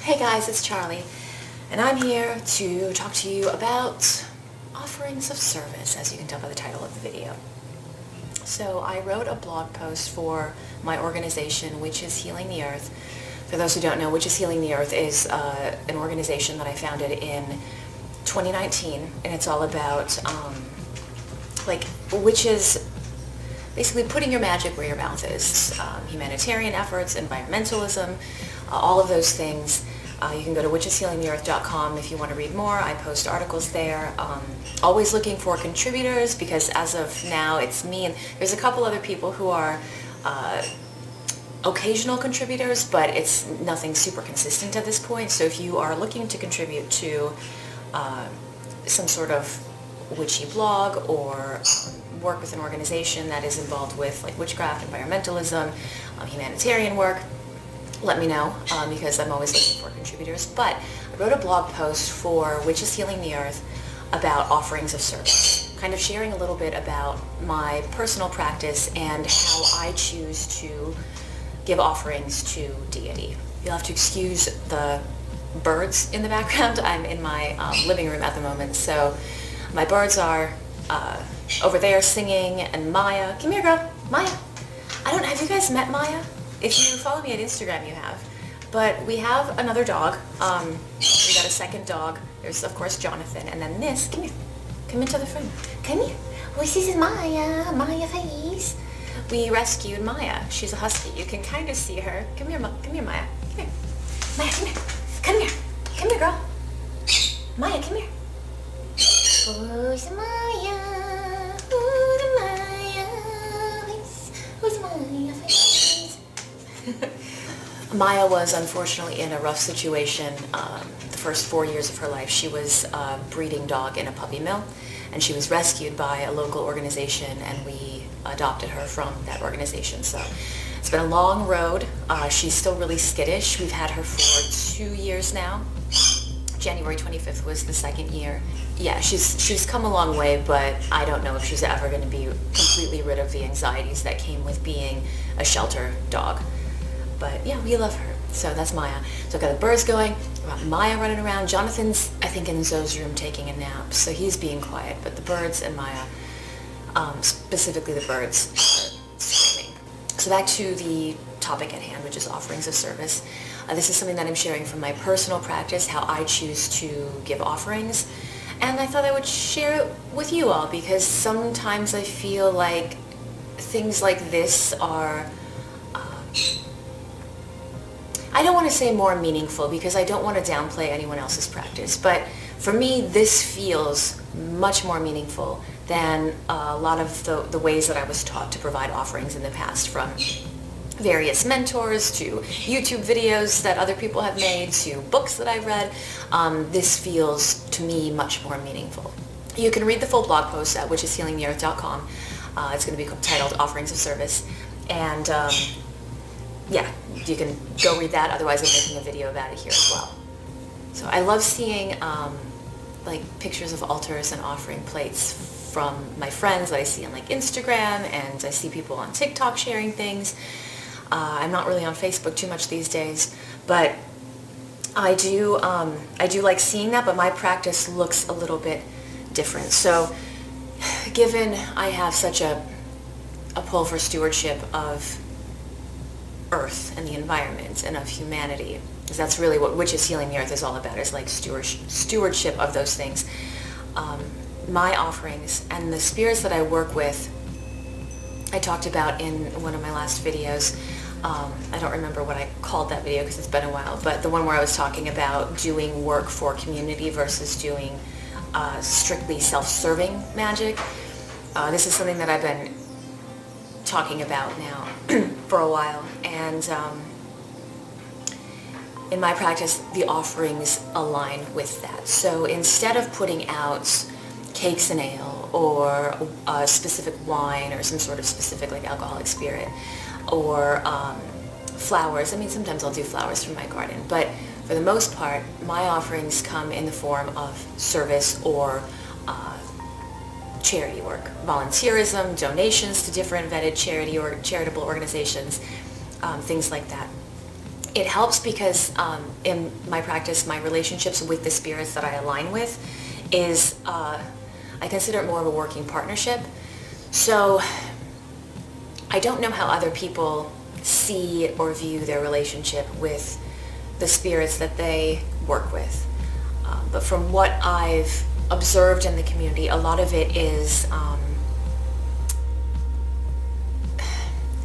Hey guys, it's Charlie, and I'm here to talk to you about offerings of service, as you can tell by the title of the video. So I wrote a blog post for my organization, Witches Healing the Earth. For those who don't know, Witches Healing the Earth is an organization that I founded in 2019, and it's all about witches basically putting your magic where your mouth is. Humanitarian efforts, environmentalism, all of those things. You can go to witcheshealingtheearth.com if you want to read more. I post articles there. Always looking for contributors, because as of now it's me and there's a couple other people who are occasional contributors, but it's nothing super consistent at this point. So if you are looking to contribute to some sort of witchy blog or work with an organization that is involved with like witchcraft, environmentalism, humanitarian work, let me know, because I'm always looking for contributors. But I wrote a blog post for Witches Healing the Earth about offerings of service, kind of sharing a little bit about my personal practice and how I choose to give offerings to deity. You'll have to excuse the birds in the background. I'm in my living room at the moment, so my birds are over there singing, and Maya, come here girl, Maya. Have you guys met Maya? If you follow me on Instagram, you have. But we have another dog. We got a second dog. There's, of course, Jonathan. And then this, come here. Come into the front. Come here. Oh, this is Maya. Maya face. We rescued Maya. She's a husky. You can kind of see her. Come here, Maya. Come here. Maya, come here. Come here. Come here, girl. Maya, come here. Who's Maya? Who's Maya? Who's Maya face? Maya was unfortunately in a rough situation the first 4 years of her life. She was a breeding dog in a puppy mill, and she was rescued by a local organization, and we adopted her from that organization. So it's been a long road. She's still really skittish. We've had her for 2 years now. January 25th was the second year. Yeah, she's come a long way, but I don't know if she's ever going to be completely rid of the anxieties that came with being a shelter dog. But yeah, we love her. So that's Maya. So I've got the birds going, I've got Maya running around. Jonathan's, I think, in Zoe's room taking a nap, so he's being quiet. But the birds and Maya, specifically the birds, are screaming. So back to the topic at hand, which is offerings of service. This is something that I'm sharing from my personal practice, how I choose to give offerings. And I thought I would share it with you all, because sometimes I feel like things like this are, I don't want to say more meaningful, because I don't want to downplay anyone else's practice, but for me this feels much more meaningful than a lot of the ways that I was taught to provide offerings in the past, from various mentors to YouTube videos that other people have made to books that I've read. This feels to me much more meaningful. You can read the full blog post at witcheshealingtheearth.com. It's going to be titled Offerings of Service, and yeah, you can go read that. Otherwise, I'm making a video about it here as well. So I love seeing like pictures of altars and offering plates from my friends that I see on like Instagram, and I see people on TikTok sharing things. I'm not really on Facebook too much these days, but I do like seeing that, but my practice looks a little bit different. So given I have such a pull for stewardship of Earth and the environment and of humanity, because that's really what Witches Healing the Earth is all about, is like stewardship of those things. My offerings and the spirits that I work with, I talked about in one of my last videos. I don't remember what I called that video because it's been a while, but the one where I was talking about doing work for community versus doing strictly self-serving magic. This is something that I've been talking about now for a while, and in my practice the offerings align with that. So instead of putting out cakes and ale or a specific wine or some sort of specific like alcoholic spirit or flowers, I mean sometimes I'll do flowers from my garden, but for the most part my offerings come in the form of service or charity work, volunteerism, donations to different vetted charity or charitable organizations, things like that. It helps because in my practice, my relationships with the spirits that I align with is, I consider it more of a working partnership. So I don't know how other people see or view their relationship with the spirits that they work with. But from what I've observed in the community, a lot of it is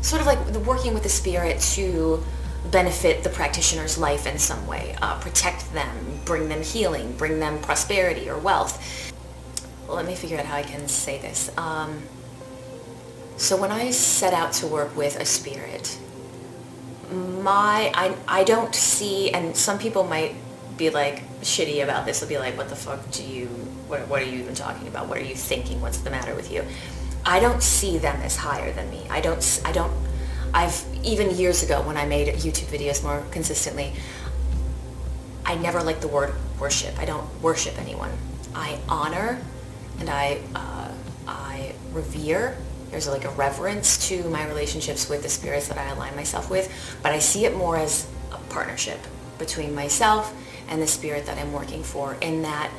sort of like working with the spirit to benefit the practitioner's life in some way, protect them, bring them healing, bring them prosperity or wealth. Well, let me figure out how I can say this. So when I set out to work with a spirit, I don't see, and some people might be like shitty about this, they'll be like, what the fuck what are you even talking about? What are you thinking? What's the matter with you? I don't see them as higher than me. I've, even years ago when I made YouTube videos more consistently, I never liked the word worship. I don't worship anyone. I honor and I revere. There's like a reverence to my relationships with the spirits that I align myself with, but I see it more as a partnership between myself and the spirit that I'm working for, in that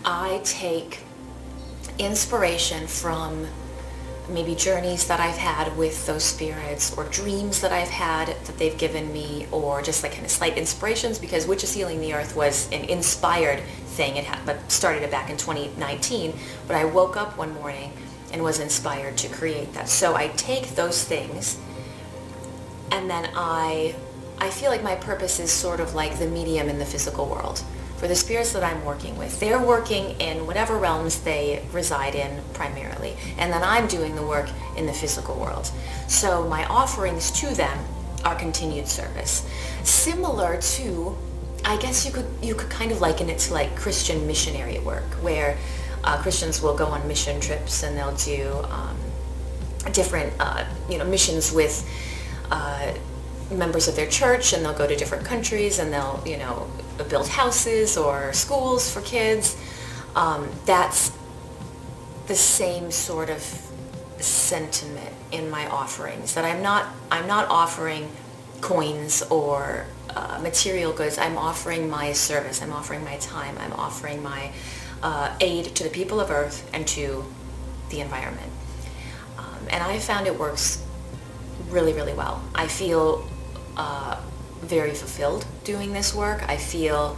I take inspiration from maybe journeys that I've had with those spirits, or dreams that I've had that they've given me, or just like kind of slight inspirations, because Witches Healing the Earth was an inspired thing. But started it back in 2019, but I woke up one morning and was inspired to create that. So I take those things, and then I feel like my purpose is sort of like the medium in the physical world. For the spirits that I'm working with, they're working in whatever realms they reside in primarily, and then I'm doing the work in the physical world. So my offerings to them are continued service. Similar to, I guess you could kind of liken it to like Christian missionary work, where Christians will go on mission trips and they'll do different missions with members of their church, and they'll go to different countries and they'll build houses or schools for kids. That's the same sort of sentiment in my offerings, that I'm not offering coins or material goods. I'm offering my service, I'm offering my time, I'm offering my aid to the people of Earth and to the environment. And I found it works really, really well. I feel very fulfilled doing this work. I feel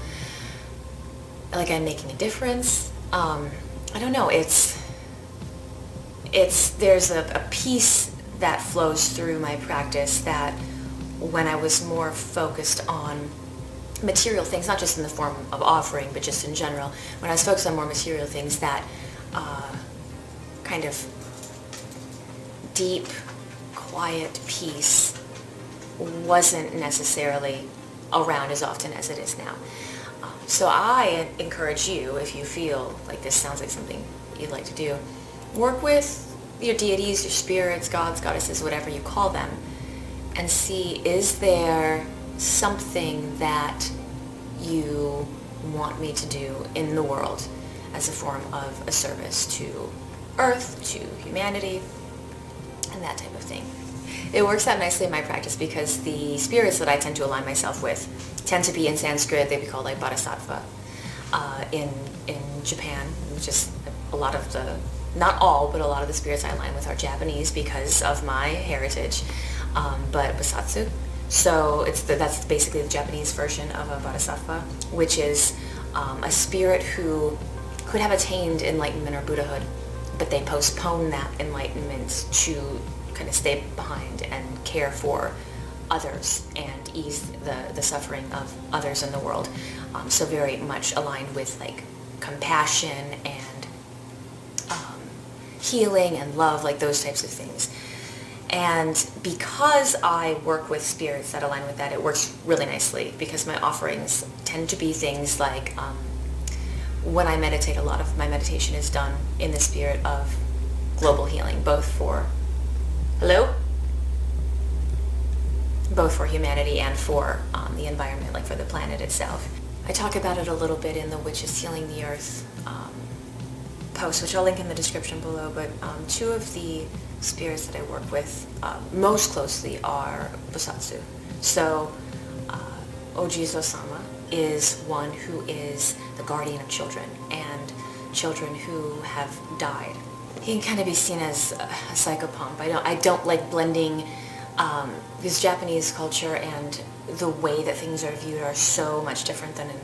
like I'm making a difference. I don't know, there's a piece that flows through my practice that when I was more focused on material things, not just in the form of offering, but just in general, when I was focused on more material things, that kind of deep, quiet peace wasn't necessarily around as often as it is now. So I encourage you, if you feel like this sounds like something you'd like to do, work with your deities, your spirits, gods, goddesses, whatever you call them, and see, is there something that you want me to do in the world as a form of a service to Earth, to humanity, and that type of thing. It works out nicely in my practice because the spirits that I tend to align myself with tend to be in Sanskrit. They'd be called like bodhisattva. In Japan, which is a lot of the, not all, but a lot of the spirits I align with are Japanese because of my heritage, but Bosatsu. So that's basically the Japanese version of a bodhisattva, which is a spirit who could have attained enlightenment or Buddhahood, but they postpone that enlightenment to kind of stay behind and care for others and ease the suffering of others in the world. So very much aligned with like compassion and healing and love, like those types of things. And because I work with spirits that align with that, it works really nicely because my offerings tend to be things like when I meditate, a lot of my meditation is done in the spirit of global healing, both for humanity and for the environment, like for the planet itself. I talk about it a little bit in the Witches Healing the Earth post, which I'll link in the description below, but two of the spirits that I work with most closely are Bosatsu. So Ojizo-sama is one who is the guardian of children and children who have died. He can kind of be seen as a psychopomp. I don't like blending because Japanese culture and the way that things are viewed are so much different than in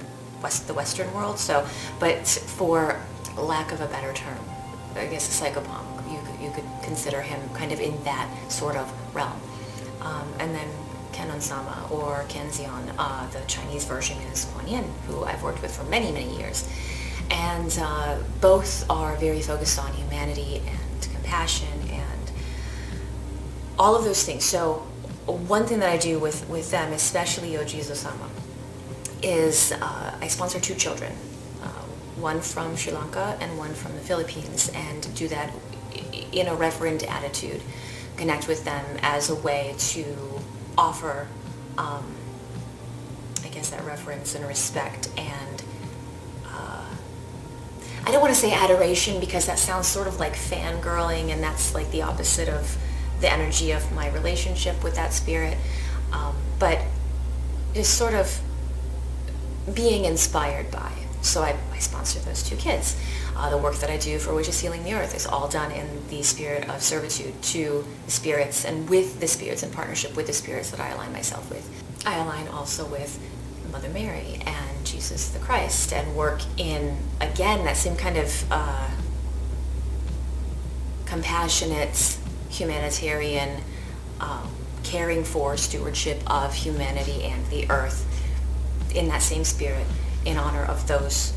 the Western world. So, but for lack of a better term, I guess a psychopomp, you could consider him kind of in that sort of realm. And then Kenon-sama or Kenzion, the Chinese version is Kuan Yin, who I've worked with for many, many years. And both are very focused on humanity and compassion and all of those things. So one thing that I do with them, especially Ojizo-sama, is I sponsor 2 children, one from Sri Lanka and one from the Philippines, and do that in a reverent attitude, connect with them as a way to offer, I guess, that reverence and respect and I don't want to say adoration because that sounds sort of like fangirling, and that's like the opposite of the energy of my relationship with that spirit, but just sort of being inspired by. So I sponsor those 2 kids. The work that I do for Witches Healing the Earth is all done in the spirit of servitude to the spirits and with the spirits, in partnership with the spirits that I align myself with. I align also with Mother Mary and Jesus the Christ and work in, again, that same kind of compassionate, humanitarian, caring for stewardship of humanity and the earth in that same spirit in honor of those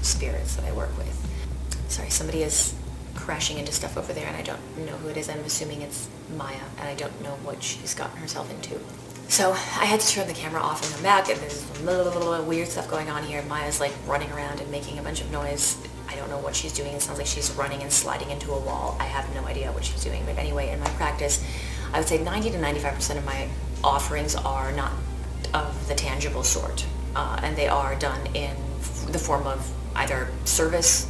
spirits that I work with. Sorry, somebody is crashing into stuff over there and I don't know who it is. I'm assuming it's Maya and I don't know what she's gotten herself into. So I had to turn the camera off and come back, and there's weird stuff going on here. Maya's like running around and making a bunch of noise. I don't know what she's doing. It sounds like she's running and sliding into a wall. I have no idea what she's doing. But anyway, in my practice, I would say 90 to 95% of my offerings are not of the tangible sort. And they are done in the form of either service,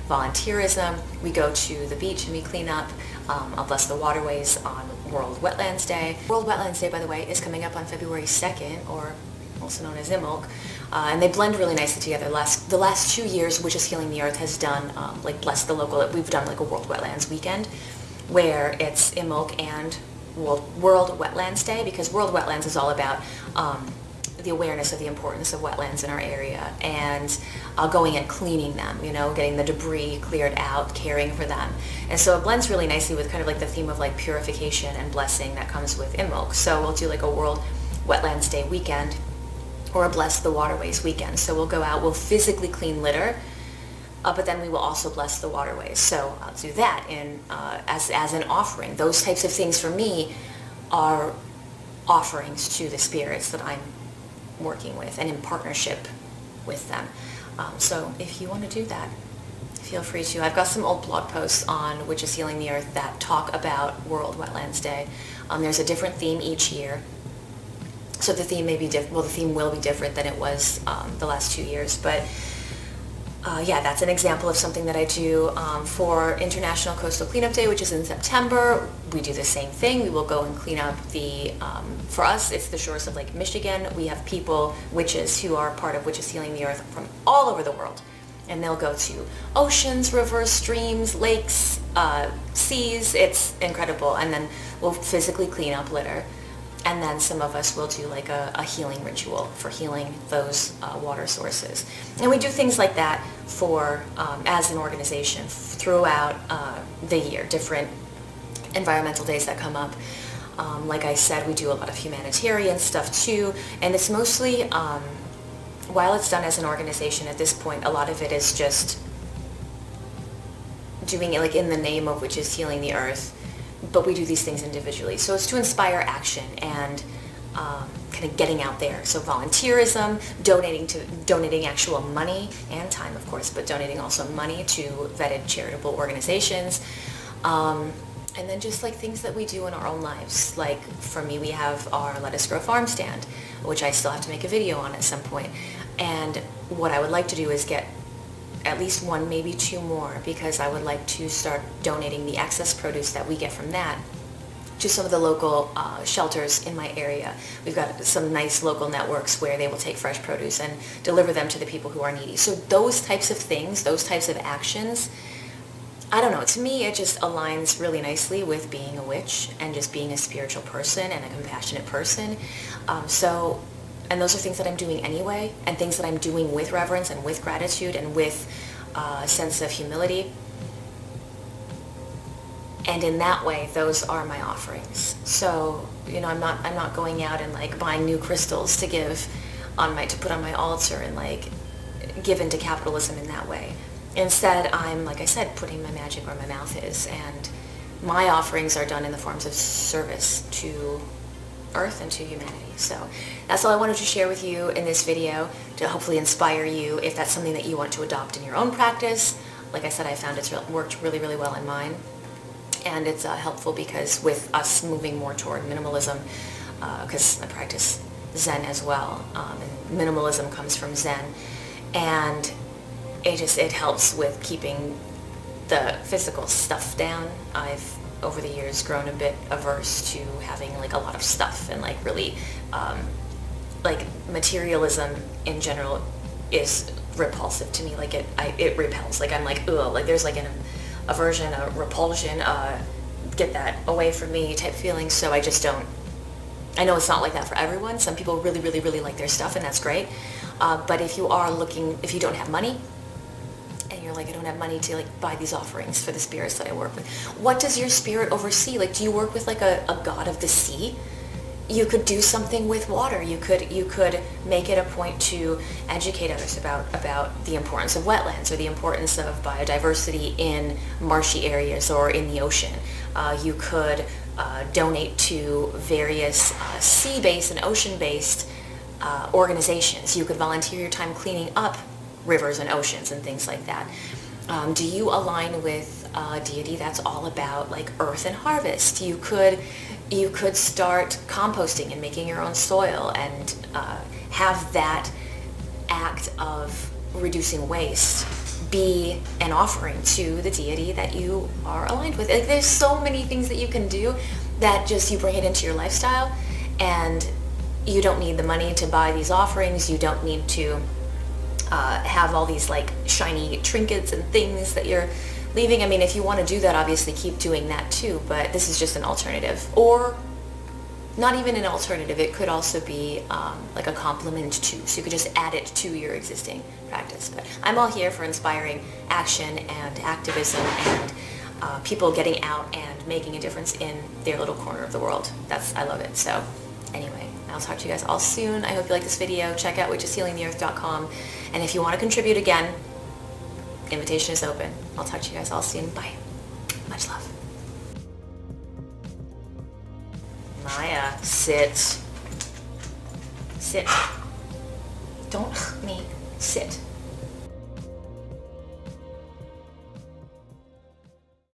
volunteerism. We go to the beach and we clean up. I'll bless the waterways on World Wetlands Day. World Wetlands Day, by the way, is coming up on February 2nd, or also known as Imbolc, and they blend really nicely together. The last 2 years, Witches Healing the Earth has done, like Bless the Local, we've done like a World Wetlands weekend, where it's Imbolc and World Wetlands Day, because World Wetlands is all about the awareness of the importance of wetlands in our area and going and cleaning them, getting the debris cleared out, caring for them. And so it blends really nicely with kind of like the theme of like purification and blessing that comes with Imbolc. So we'll do like a World Wetlands Day weekend or a Bless the Waterways weekend. So we'll go out, we'll physically clean litter, but then we will also bless the waterways. So I'll do that as an offering. Those types of things for me are offerings to the spirits that I'm working with and in partnership with them. So if you want to do that, feel free to. I've got some old blog posts on Witches Healing the Earth that talk about World Wetlands Day. There's a different theme each year. So the theme may be different. Well, the theme will be different than it was the last 2 years. But yeah, that's an example of something that I do for International Coastal Cleanup Day, which is in September. We do the same thing. We will go and clean up for us, it's the shores of Lake Michigan. We have people, witches, who are part of Witches Healing the Earth from all over the world. And they'll go to oceans, rivers, streams, lakes, seas. It's incredible. And then we'll physically clean up litter. And then some of us will do like a healing ritual for healing those water sources. And we do things like that for, as an organization throughout the year, different environmental days that come up. Like I said, we do a lot of humanitarian stuff too. And it's mostly, while it's done as an organization at this point, a lot of it is just doing it like in the name of Witches Healing the Earth. But we do these things individually. So it's to inspire action and kind of getting out there. So volunteerism, donating actual money and time, of course, but donating also money to vetted charitable organizations. And then just like things that we do in our own lives. Like for me, we have our Let Us Grow farm stand, which I still have to make a video on at some point. And what I would like to do is get at least 1, maybe 2 more, because I would like to start donating the excess produce that we get from that to some of the local shelters in my area. We've got some nice local networks where they will take fresh produce and deliver them to the people who are needy. So those types of things, those types of actions, I don't know, to me it just aligns really nicely with being a witch and just being a spiritual person and a compassionate person. And those are things that I'm doing anyway, and things that I'm doing with reverence and with gratitude and with a sense of humility. And in that way, those are my offerings. So, you know, I'm not going out and like buying new crystals to give to put on my altar and like give into capitalism in that way. Instead, I'm, like I said, putting my magic where my mouth is, and my offerings are done in the forms of service to Earth and to humanity. So that's all I wanted to share with you in this video, to hopefully inspire you if that's something that you want to adopt in your own practice. Like I said, I found it's worked really, really well in mine. And it's helpful because with us moving more toward minimalism, because I practice Zen as well, and minimalism comes from Zen, and it helps with keeping the physical stuff down. I've over the years grown a bit averse to having like a lot of stuff, and like really like materialism in general is repulsive to me. Like it repels. Like I'm like, ugh, like there's like an aversion, a repulsion, get that away from me type feeling. So I just don't, I know it's not like that for everyone. Some people really, really, really like their stuff, and that's great. But if you don't have money, and you're like, I don't have money to like buy these offerings for the spirits that I work with. What does your spirit oversee? Like, do you work with like a god of the sea? You could do something with water. You could make it a point to educate others about the importance of wetlands or the importance of biodiversity in marshy areas or in the ocean. You could donate to various sea-based and ocean-based organizations. You could volunteer your time cleaning up rivers and oceans and things like that. Do you align with a deity that's all about like earth and harvest? You could start composting and making your own soil, and have that act of reducing waste be an offering to the deity that you are aligned with. Like, there's so many things that you can do that just you bring it into your lifestyle, and you don't need the money to buy these offerings. You don't need to have all these like shiny trinkets and things that you're leaving. I mean, if you want to do that, obviously keep doing that too, but this is just an alternative. Or not even an alternative, it could also be like a complement to, so you could just add it to your existing practice. But I'm all here for inspiring action and activism and people getting out and making a difference in their little corner of the world. I love it. So anyway, I'll talk to you guys all soon. I hope you like this video. Check out witcheshealingtheearth.com, and if you want to contribute again, invitation is open. I'll talk to you guys all soon. Bye. Much love. Maya, sit. Sit. Don't me. Sit.